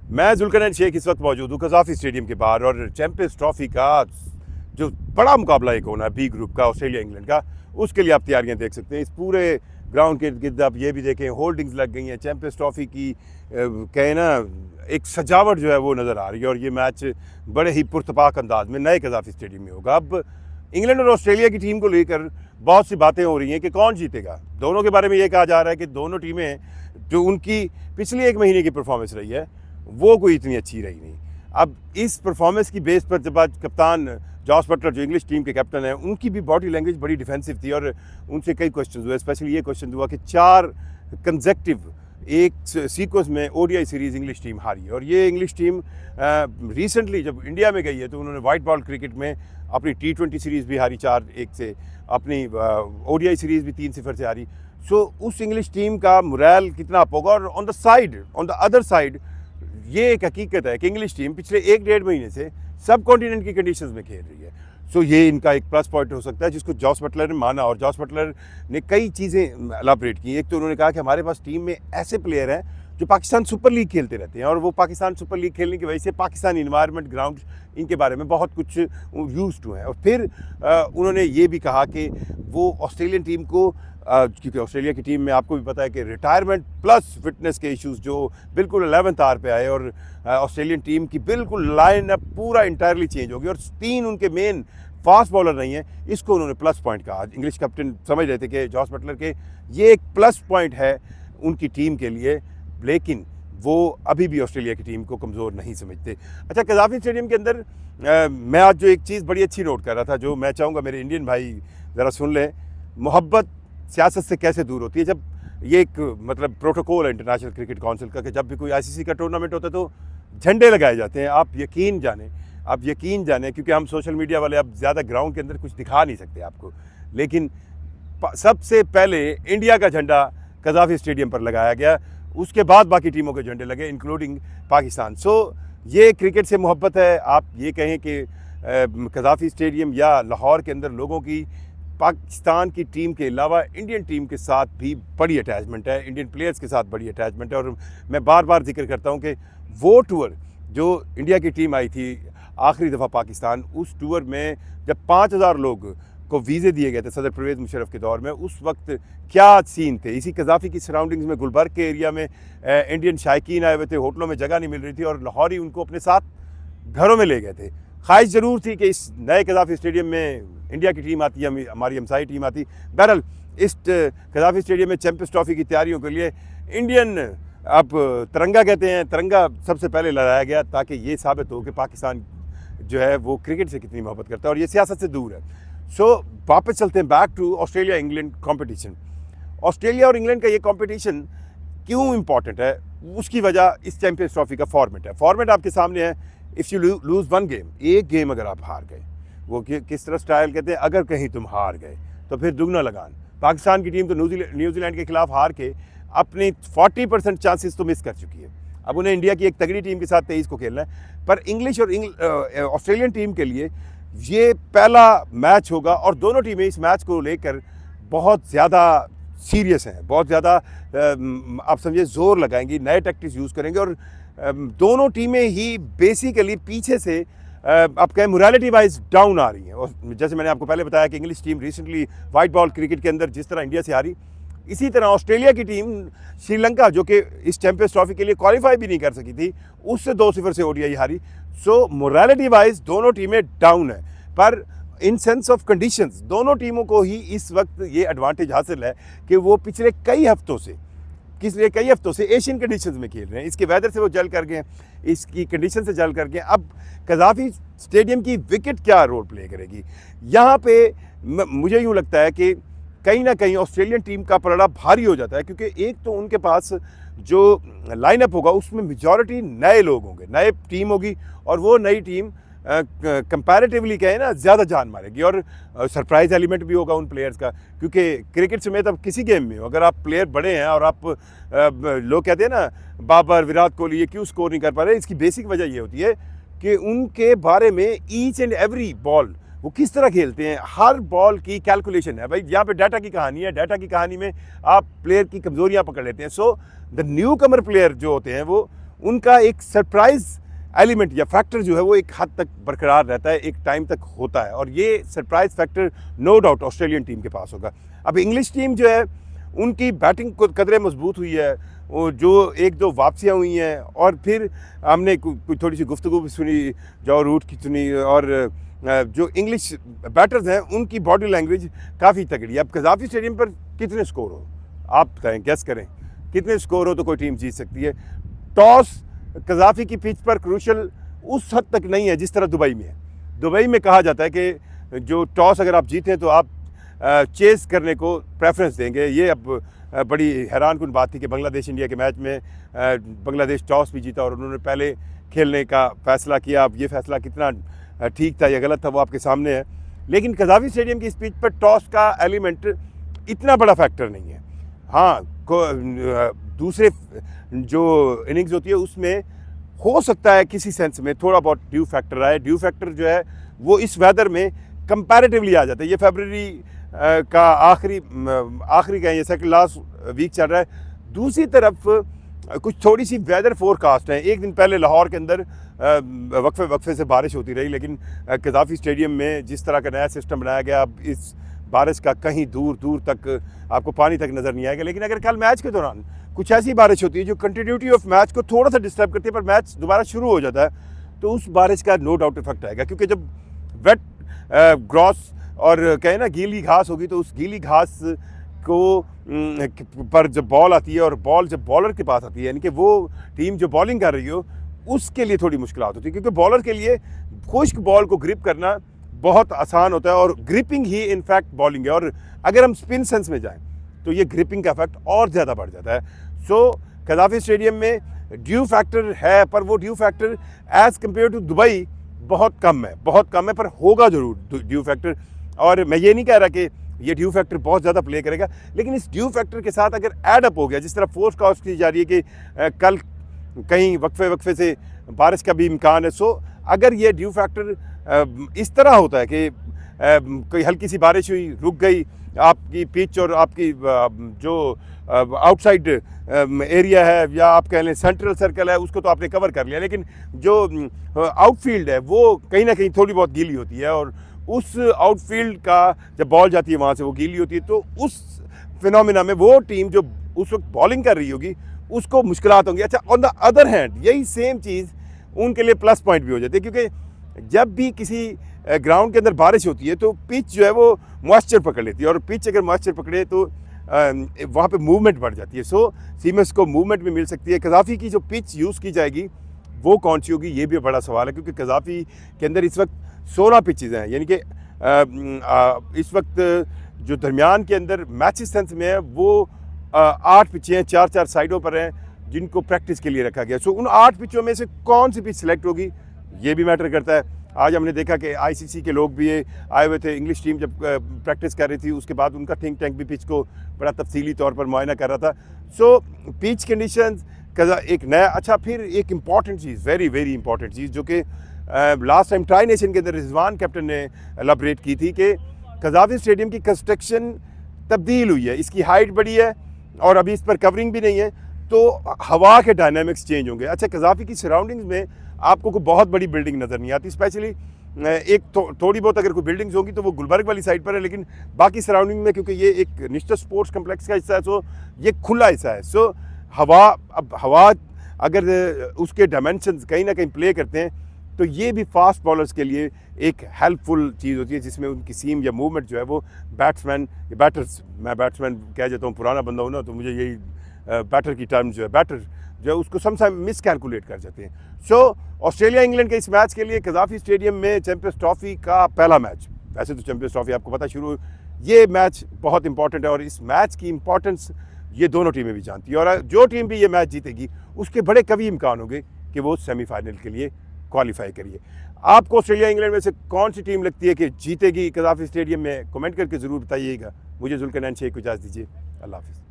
मैं जुल्करनैन शेख इस वक्त मौजूद हूँ कज़ाफ़ी स्टेडियम के बाहर और चैंपियंस ट्रॉफी का जो बड़ा मुकाबला एक होना है बी ग्रुप का ऑस्ट्रेलिया इंग्लैंड का, उसके लिए आप तैयारियां देख सकते हैं। इस पूरे ग्राउंड के इर्द गिर्द आप ये भी देखें, होल्डिंग्स लग गई हैं। चैंपियंस ट्रॉफी की कहे ना एक सजावट जो है वो नज़र आ रही है और ये मैच बड़े ही पुरतपाक अंदाज में नए कज़ाफ़ी स्टेडियम में होगा। अब इंग्लैंड और ऑस्ट्रेलिया की टीम को लेकर बहुत सी बातें हो रही हैं कि कौन जीतेगा। दोनों के बारे में ये कहा जा रहा है कि दोनों टीमें जो उनकी पिछले एक महीने की परफॉर्मेंस रही है वो कोई इतनी अच्छी रही नहीं। अब इस परफॉर्मेंस की बेस पर जब आज कप्तान जॉस बटलर जो इंग्लिश टीम के कैप्टन हैं, उनकी भी बॉडी लैंग्वेज बड़ी डिफेंसिव थी और उनसे कई क्वेश्चन हुए। स्पेशली ये क्वेश्चन हुआ कि 4 कंसेक्टिव एक सीक्वेंस में ओडीआई सीरीज़ इंग्लिश टीम हारी और ये इंग्लिश टीम रिसेंटली जब इंडिया में गई है तो उन्होंने वाइट बॉल क्रिकेट में अपनी T20 सीरीज़ भी हारी 4-1 से, अपनी ओडीआई सीरीज़ भी 3-0 से हारी। सो उस इंग्लिश टीम का मोरल कितना अप होगा। और ऑन द अदर साइड ये एक हकीकत है कि इंग्लिश टीम पिछले 1-1.5 महीने से सब कॉन्टिनेंट की कंडीशंस में खेल रही है। सो ये इनका एक प्लस पॉइंट हो सकता है जिसको जॉस बटलर ने माना और जॉस बटलर ने कई चीज़ें एलाबरेट की। एक तो उन्होंने कहा कि हमारे पास टीम में ऐसे प्लेयर हैं जो पाकिस्तान सुपर लीग खेलते रहते हैं और वो पाकिस्तान सुपर लीग खेलने की वजह से पाकिस्तानी इन्वायरमेंट, ग्राउंड, इनके बारे में बहुत कुछ यूज्ड टू हैं। और फिर उन्होंने ये भी कहा कि वो ऑस्ट्रेलियन टीम को क्योंकि ऑस्ट्रेलिया की टीम में आपको भी पता है कि रिटायरमेंट प्लस फिटनेस के इश्यूज जो बिल्कुल 11th आवर पे आए और ऑस्ट्रेलियन टीम की बिल्कुल लाइन अप पूरा इंटायरली चेंज होगी और 3 उनके मेन फास्ट बॉलर नहीं है, इसको उन्होंने प्लस पॉइंट कहा। इंग्लिश कैप्टन समझ रहे थे कि जॉस बटलर के ये एक प्लस पॉइंट है उनकी टीम के लिए, लेकिन वो अभी भी ऑस्ट्रेलिया की टीम को कमज़ोर नहीं समझते। अच्छा, कज़ाफ़ी स्टेडियम के अंदर मैं आज जो एक चीज़ बड़ी अच्छी नोट कर रहा था, जो मैं चाहूँगा मेरे इंडियन भाई ज़रा सुन लें। मोहब्बत सियासत से कैसे दूर होती है। जब ये एक मतलब प्रोटोकॉल है इंटरनेशनल क्रिकेट काउंसिल का कि जब भी कोई आईसीसी का टूर्नामेंट होता है तो झंडे लगाए जाते हैं। आप यकीन जाने क्योंकि हम सोशल मीडिया वाले अब ज़्यादा ग्राउंड के अंदर कुछ दिखा नहीं सकते आपको, लेकिन सबसे पहले इंडिया का झंडा कज़ाफ़ी स्टेडियम पर लगाया गया, उसके बाद बाकी टीमों के झंडे लगे इंक्लूडिंग पाकिस्तान। सो ये क्रिकेट से मोहब्बत है। आप ये कहें कि कज़ाफ़ी स्टेडियम या लाहौर के अंदर लोगों की पाकिस्तान की टीम के अलावा इंडियन टीम के साथ भी बड़ी अटैचमेंट है, इंडियन प्लेयर्स के साथ बड़ी अटैचमेंट है। और मैं बार बार जिक्र करता हूँ कि वो टूर जो इंडिया की टीम आई थी आखिरी दफ़ा पाकिस्तान, उस टूर में जब 5000 लोग को वीज़े दिए गए थे सदर परवेज़ मुशर्रफ के दौर में, उस वक्त क्या सीन थे। इसी कज़ाफ़ी की सराउंडिंग्स में गुलबर्ग के एरिया में इंडियन शायकीन आए हुए थे, होटलों में जगह नहीं मिल रही थी और लाहौरी उनको अपने साथ घरों में ले गए थे। ख्वाहिश ज़रूर थी कि इस नए कज़ाफ़ी स्टेडियम में इंडिया की टीम आती, हमारी हमसाई टीम आती। बहरहाल इस कज़ाफ़ी स्टेडियम में चैंपियंस ट्रॉफी की तैयारियों के लिए इंडियन अब तिरंगा कहते हैं, तिरंगा सबसे पहले लहराया गया ताकि ये साबित हो कि पाकिस्तान जो है वो क्रिकेट से कितनी मोहब्बत करता है और ये सियासत से दूर है। सो वापस चलते हैं back to Australia England competition. Australia और इंग्लैंड का ये कॉम्पिटिशन क्यों इंपॉर्टेंट है, उसकी वजह इस चैंपियंस ट्रॉफी का फॉर्मेट है। फॉर्मेट आपके सामने है। इफ़ यू लूज़ 1 गेम, एक गेम अगर आप हार गए, वो किस तरह स्टाइल कहते हैं, अगर कहीं तुम हार गए तो फिर दुगना लगान। पाकिस्तान की टीम तो न्यूजीलैंड के खिलाफ हार के अपनी 40% चांसेस तो मिस कर चुकी है। अब उन्हें इंडिया की एक तगड़ी टीम के साथ 23 को खेलना है। पर इंग्लिश और ऑस्ट्रेलियन टीम के लिए ये पहला मैच होगा और दोनों टीमें इस मैच को लेकर बहुत ज़्यादा सीरियस हैं, बहुत ज़्यादा आप समझिए ज़ोर लगाएंगी, नए टैक्टिक्स यूज़ करेंगे और दोनों टीमें ही बेसिकली पीछे से आप कहें मोरालिटी वाइज डाउन आ रही हैं। और जैसे मैंने आपको पहले बताया कि English team recently white ball cricket के अंदर जिस तरह इंडिया से हारी, इसी तरह ऑस्ट्रेलिया की टीम श्रीलंका जो कि इस चैंपियंस ट्रॉफी के लिए क्वालिफाई भी नहीं कर सकी थी, उससे 2-0 से ओडीआई हारी। सो मोरालिटी वाइज दोनों टीमें डाउन है, पर इन सेंस ऑफ कंडीशंस दोनों टीमों को ही इस वक्त ये एडवांटेज हासिल है कि वो पिछले कई हफ्तों से एशियन कंडीशंस में खेल रहे हैं। इसके वेदर से वो जल कर गए, इसकी कंडीशन से जल कर गए। अब कज़ाफ़ी स्टेडियम की विकेट क्या रोल प्ले करेगी, यहाँ पे मुझे यूँ लगता है कि कहीं ना कहीं ऑस्ट्रेलियन टीम का पलड़ा भारी हो जाता है, क्योंकि एक तो उनके पास जो लाइनअप होगा उसमें मेजॉरिटी नए लोग होंगे, नए टीम होगी और वो नई टीम कंपैरेटिवली कहें ना ज़्यादा जान मारेगी और सरप्राइज़ एलिमेंट भी होगा उन प्लेयर्स का। क्योंकि क्रिकेट समेत अब किसी गेम में हो अगर आप प्लेयर बड़े हैं और आप लोग कहते हैं ना बाबर, विराट कोहली ये क्यों स्कोर नहीं कर पा रहे, इसकी बेसिक वजह ये होती है कि उनके बारे में ईच एंड एवरी बॉल वो किस तरह खेलते हैं, हर बॉल की कैलकुलेशन है भाई। यहाँ पे डाटा की कहानी है, डाटा की कहानी में आप प्लेयर की कमज़ोरियाँ पकड़ लेते हैं। So the new Qamar player जो होते हैं वो उनका एक सरप्राइज़ एलिमेंट या फैक्टर जो है वो एक हद तक बरकरार रहता है, एक टाइम तक होता है, और ये surprise factor no doubt Australian team के पास होगा। अब इंग्लिश टीम जो है उनकी बैटिंग को कदरे मजबूत हुई है, वो जो एक दो वापसियाँ हुई हैं, और फिर हमने थोड़ी सी गुफ्तगू भी सुनी, जॉ रूट की सुनी, और जो इंग्लिश बैटर्स हैं उनकी बॉडी लैंग्वेज काफ़ी तगड़ी है। अब कज़ाफ़ी स्टेडियम पर कितने स्कोर हो, आप बताएं, गेस करें कितने स्कोर हो तो कोई टीम जीत सकती है। टॉस कज़ाफ़ी की पिच पर क्रूशल उस हद तक नहीं है जिस तरह दुबई में है। दुबई में कहा जाता है कि जो टॉस अगर आप जीतें तो आप चेस करने को प्रेफरेंस देंगे। ये अब बड़ी हैरान कुन बात थी कि बांग्लादेश इंडिया के मैच में बांग्लादेश टॉस भी जीता और उन्होंने पहले खेलने का फ़ैसला किया। अब ये फ़ैसला कितना ठीक था या गलत था वो आपके सामने है, लेकिन कज़ाफ़ी स्टेडियम की स्पीच पर टॉस का एलिमेंट इतना बड़ा फैक्टर नहीं है। हाँ, दूसरे जो इनिंग्स होती है उसमें हो सकता है किसी सेंस में थोड़ा बहुत ड्यू फैक्टर आए। ड्यू फैक्टर जो है वो इस वेदर में कंपैरेटिवली आ जाता है। ये फरवरी का आखिरी का ये सेकंड लास्ट वीक चल रहा है। दूसरी तरफ कुछ थोड़ी सी वेदर फोरकास्ट है। एक दिन पहले लाहौर के अंदर वक्फे से बारिश होती रही, लेकिन कज़ाफ़ी स्टेडियम में जिस तरह का नया सिस्टम बनाया गया, अब इस बारिश का कहीं दूर दूर तक आपको पानी तक नज़र नहीं आएगा। लेकिन अगर कल मैच के दौरान कुछ ऐसी बारिश होती है जो कंटिन्यूटी ऑफ मैच को थोड़ा सा डिस्टर्ब करती है, पर मैच दोबारा शुरू हो जाता है, तो उस बारिश का नो डाउट इफेक्ट आएगा। क्योंकि जब वेट ग्रॉस और कहें ना गीली घास होगी, तो उस गीली घास को पर जब बॉल आती है और बॉल जब बॉलर के पास आती है, यानी कि वो टीम जो बॉलिंग कर रही हो उसके लिए थोड़ी मुश्किल होती है, क्योंकि बॉलर के लिए खुश्क बॉल को ग्रिप करना बहुत आसान होता है, और ग्रिपिंग ही इनफैक्ट बॉलिंग है। और अगर हम स्पिन सेंस में जाएं तो ये ग्रिपिंग का इफेक्ट और ज़्यादा बढ़ जाता है। सो कज़ाफ़ी स्टेडियम में ड्यू फैक्टर है, पर वो dew factor as compared to Dubai बहुत कम है, पर होगा ज़रूर ड्यू फैक्टर। और मैं ये नहीं कह रहा कि ये ड्यू फैक्टर बहुत ज़्यादा प्ले करेगा, लेकिन इस ड्यू फैक्टर के साथ अगर एड अप हो गया, जिस तरह फोरकास्ट की जा रही है कि कल कहीं वक्फे से बारिश का भी इम्कान है। सो अगर ये ड्यू फैक्टर इस तरह होता है कि कोई हल्की सी बारिश हुई, रुक गई आपकी पिच, और आपकी जो आउटसाइड एरिया है या आप कह लें सेंट्रल सर्कल है, उसको तो आपने कवर कर लिया, लेकिन जो आउटफील्ड है वो कहीं ना कहीं थोड़ी बहुत गीली होती है, और उस आउटफील्ड का जब बॉल जाती है वहाँ से वो गीली होती है, तो उस फिनोमिना में वो टीम जो उस वक्त बॉलिंग कर रही होगी उसको मुश्किलात होंगी। अच्छा, ऑन द अदर हैंड यही सेम चीज़ उनके लिए प्लस पॉइंट भी हो जाती है, क्योंकि जब भी किसी ग्राउंड के अंदर बारिश होती है तो पिच जो है वो मॉइस्चर पकड़ लेती है, और पिच अगर मॉइस्चर पकड़े तो वहाँ पे मूवमेंट बढ़ जाती है। सो सीमेंस को मूवमेंट भी मिल सकती है। कज़ाफ़ी की जो पिच यूज़ की जाएगी वो कौन सी होगी, ये भी बड़ा सवाल है, क्योंकि कज़ाफ़ी के अंदर इस वक्त 16 पिचेज़ हैं, यानी कि इस वक्त जो दरमियान के अंदर मैचेस सेंस में है वो 8 पिचें हैं, 4-4 साइडों पर हैं, जिनको प्रैक्टिस के लिए रखा गया। सो उन 8 पिचों में से कौन सी पिच सिलेक्ट होगी ये भी मैटर करता है। आज हमने देखा कि आईसीसी के लोग भी आए हुए थे। इंग्लिश टीम जब प्रैक्टिस कर रही थी उसके बाद उनका थिंक टैंक भी पिच को बड़ा तफसीली तौर पर मुआयना कर रहा था। सो पिच कंडीशंस का एक नया, अच्छा फिर एक इम्पॉर्टेंट चीज़, वेरी वेरी इंपॉर्टेंट चीज़ जो कि लास्ट टाइम ट्राई नेशन के अंदर रिजवान कैप्टन ने एलाबरेट की थी कि कज़ाफ़ी स्टेडियम की कंस्ट्रक्शन तब्दील हुई है, इसकी हाइट बढ़ी है और अभी इस पर कवरिंग भी नहीं है, तो हवा के डायनामिक्स चेंज होंगे। अच्छा, कज़ाफ़ी की सराउंडिंग्स में आपको कोई बहुत बड़ी बिल्डिंग नज़र नहीं आती, स्पेशली एक थोड़ी बहुत अगर कोई बिल्डिंग्स होंगी तो वो गुलबर्ग वाली साइड पर है, लेकिन बाकी सराउंडिंग में क्योंकि ये एक निश्चित स्पोर्ट्स कम्प्लेक्स का हिस्सा है, सो ये खुला हिस्सा है। सो हवा अगर उसके डायमेंशंस कहीं ना कहीं प्ले करते हैं तो ये भी फास्ट बॉलर्स के लिए एक हेल्पफुल चीज़ होती है, जिसमें उनकी सीम या मूवमेंट जो है वो मैं बैट्समैन कह जाता हूँ, पुराना बंदा हूँ ना, तो मुझे यही बैटर की टर्म जो है, बैटर जो है उसको समटाइम मिस कैलकुलेट कर जाते हैं। सो ऑस्ट्रेलिया इंग्लैंड के इस मैच के लिए कज़ाफ़ी स्टेडियम में चैंपियंस ट्रॉफी का पहला मैच, वैसे तो चैंपियंस ट्रॉफी आपको पता शुरू, ये मैच बहुत इंपॉर्टेंट है और इस मैच की इंपॉर्टेंस ये दोनों टीमें भी जानती है, और जो टीम भी ये मैच जीतेगी उसके बड़े कभी इम्कान होंगे कि वो सेमीफाइनल के लिए क्वालिफाई करिए। आपको ऑस्ट्रेलिया इंग्लैंड में से कौन सी टीम लगती है कि जीतेगी कज़ाफ़ी स्टेडियम में, कमेंट करके ज़रूर बताइएगा। मुझे जुल्करनैन शेख को इजाज़त दीजिए। अल्लाह हाफ़िज़।